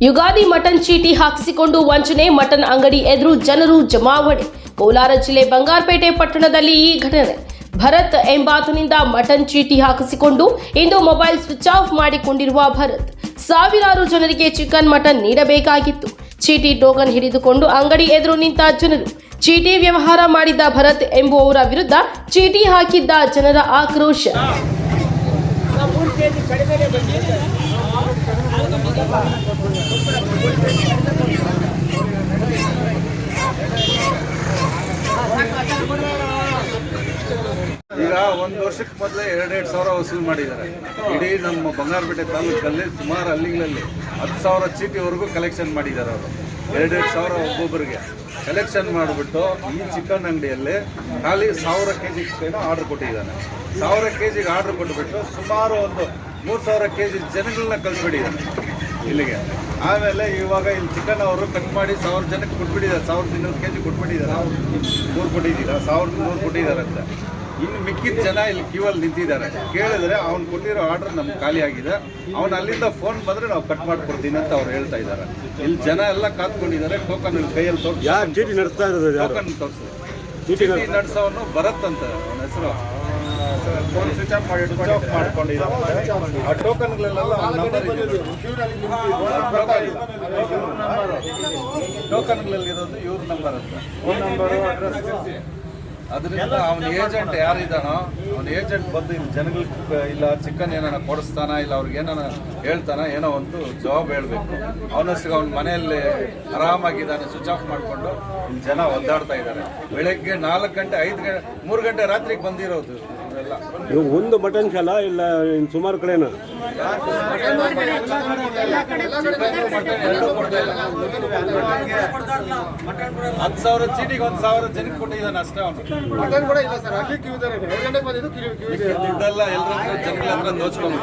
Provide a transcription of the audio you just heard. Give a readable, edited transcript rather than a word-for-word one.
Ugadi mutton ಚೀಟಿ ಹಾಕಿಸಿಕೊಂಡು ವಂಚನೆ, mutton ಅಂಗಡಿ ಎದುರು ಜನರು ಜಮಾವಣೆ. ಕೋಲಾರ ಜಿಲ್ಲೆ ಬಂಗಾರಪೇಟೆ ಪಟ್ಟಣದಲ್ಲಿ ಈ ಘಟನೆ. ಭರತ್ ಎಂಬಾತನಿಂದ ಮಟನ್ ಚೀಟಿ ಹಾಕಿಸಿಕೊಂಡು ಇಂದು ಮೊಬೈಲ್ ಸ್ವಿಚ್ ಆಫ್ ಮಾಡಿಕೊಂಡಿರುವ ಭರತ್ ಸಾವಿರಾರು ಜನರಿಗೆ ಚಿಕನ್ ಮಟನ್ ನೀಡಬೇಕಾಗಿತ್ತು. ಚೀಟಿ ಟೋಕನ್ ಹಿಡಿದುಕೊಂಡು ಅಂಗಡಿ ಎದುರು ನಿಂತ ಜನರು. ಚೀಟಿ ವ್ಯವಹಾರ ಮಾಡಿದ್ದ ಭರತ್ ಎಂಬುವವರ ವಿರುದ್ಧ ಚೀಟಿ ಹಾಕಿದ್ದ ಜನರ ಆಕ್ರೋಶ. ಈಗ ಒಂದು ವರ್ಷಕ್ಕೆ ಮೊದಲೇ 2,000 ಸಾವಿರ ವಸೂಲು ಮಾಡಿದ್ದಾರೆ. ಇಡೀ ನಮ್ಮ ಬಂಗಾರಪೇಟೆ ತಾಲೂಕಲ್ಲಿ ಸುಮಾರು ಹಳ್ಳಿಗಳಲ್ಲಿ 10,000 ಚೀಟಿವರೆಗೂ ಕಲೆಕ್ಷನ್ ಮಾಡಿದ್ದಾರೆ. ಅವರು 2,000 ಸಾವಿರ ಒಬ್ಬೊಬ್ಬರಿಗೆ ಕಲೆಕ್ಷನ್ ಮಾಡಿಬಿಟ್ಟು ಈ ಚಿಕನ್ ಅಂಗಡಿಯಲ್ಲಿ ಖಾಲಿ 1,000 kg ಚಿಕನ್ ಆರ್ಡರ್ ಕೊಟ್ಟಿದ್ದಾನೆ. 1,000 kg ಆರ್ಡರ್ ಕೊಟ್ಬಿಟ್ಟು ಸುಮಾರು ಒಂದು 3,000 kg ಜನಗಳನ್ನ ಕಳಿಸ್ಬಿಟ್ಟಿದ್ದಾನೆ ಇಲ್ಲಿಗೆ. ಆಮೇಲೆ ಇವಾಗ ಇಲ್ಲಿ ಚಿಕನ್ ಅವರು ಕಟ್ ಮಾಡಿ 1,000 ಜನಕ್ಕೆ ಕೊಟ್ಬಿಟ್ಟಿದ್ದಾರೆ. 1,200 kg ಕೊಟ್ಬಿಟ್ಟಿದ್ದಾರೆ. 3 ಕೊಟ್ಟಿದ್ದೀರಾ, 1,300 ಕೊಟ್ಟಿದ್ದಾರೆ ಅಂತ. ಇನ್ನು ಮಿಕ್ಕಿದ ಜನ ಇಲ್ಲಿ ಕ್ಯೂವಲ್ಲಿ ನಿಂತಿದ್ದಾರೆ. ಕೇಳಿದ್ರೆ ಅವ್ನು ಕೊಟ್ಟಿರೋ ಆರ್ಡರ್ ನಮ್ಗೆ ಖಾಲಿ ಆಗಿದೆ, ಅವ್ನು ಅಲ್ಲಿಂದ ಫೋನ್ ಬಂದರೆ ನಾವು ಕಟ್ ಮಾಡಿಕೊಡ್ತೀನಿ ಅಂತ ಅವ್ರು ಹೇಳ್ತಾ ಇದ್ದಾರೆ. ಇಲ್ಲಿ ಜನ ಎಲ್ಲ ಕಾತ್ಕೊಂಡಿದ್ದಾರೆ. ಟೋಕನ್ ಕೈಯಲ್ಲಿ ತೋರಿಸಿ ಟೋಕನ್ ತೋರಿಸಿದ್ರು. ಚೀಟಿ ನಡೆಸೋನು ಭರತ್ ಅಂತ ಅವನ ಹೆಸರು. ಫೋನ್ ಸ್ವಿಚ್ ಆಫ್ ಮಾಡ್ಕೊಂಡಿದ್ದಾರೆ. ಆ ಟೋಕನ್ಗಳೆಲ್ಲ ಟೋಕನ್ಗಳಲ್ಲಿ ಇರೋದು ಇವ್ರ ನಂಬರ್ ಅಂತ, ಫೋನ್ ನಂಬರು, ಅಡ್ರೆಸ್. ಅದರಿಂದ ಅವನ ಏಜೆಂಟ್ ಯಾರಿದ್ದಾನೋ ಅವನ ಏಜೆಂಟ್ ಬಂದು ಇಲ್ಲಿ ಜನಗಳಿಗೆ ಇಲ್ಲ ಚಿಕನ್ ಏನಾರ ಕೊಡಿಸ್ತಾನ, ಇಲ್ಲ ಅವ್ರಿಗೆ ಏನಾರ ಹೇಳ್ತಾನ, ಏನೋ ಒಂದು ಜವಾಬ್ ಹೇಳಬೇಕು. ಅವನಷ್ಟು ಅವ್ನ ಮನೆಯಲ್ಲಿ ಆರಾಮಾಗಿದ್ದಾನೆ, ಸ್ವಿಚ್ ಆಫ್ ಮಾಡಿಕೊಂಡು ಇಲ್ಲಿ ಜನ ಒದ್ದಾಡ್ತಾ ಇದ್ದಾರೆ. ಬೆಳಗ್ಗೆ 4 ಗಂಟೆ 5 ಗಂಟೆ 3 ಗಂಟೆ ರಾತ್ರಿಗೆ ಬಂದಿರೋದು ಇವರೆಲ್ಲ. ಒಂದು ಮಟನ್ ಶಾಲ ಇಲ್ಲ ಸುಮಾರು ಕಡೆನ ಎರಡು ಕೊಡ್ತಾ ಇಲ್ಲ. 10,000 ಚೀಟಿಗೆ 1,000 ಜನಕ್ಕೆ ಕೊಟ್ಟಿದ್ದಾನೆ ಅಷ್ಟೇ. ಅವನು ದುಡ್ಡೆಲ್ಲ ಎಲ್ಲರ ಜನಗಳ ಹತ್ರ ದೋಚ್ಕೊಂಡು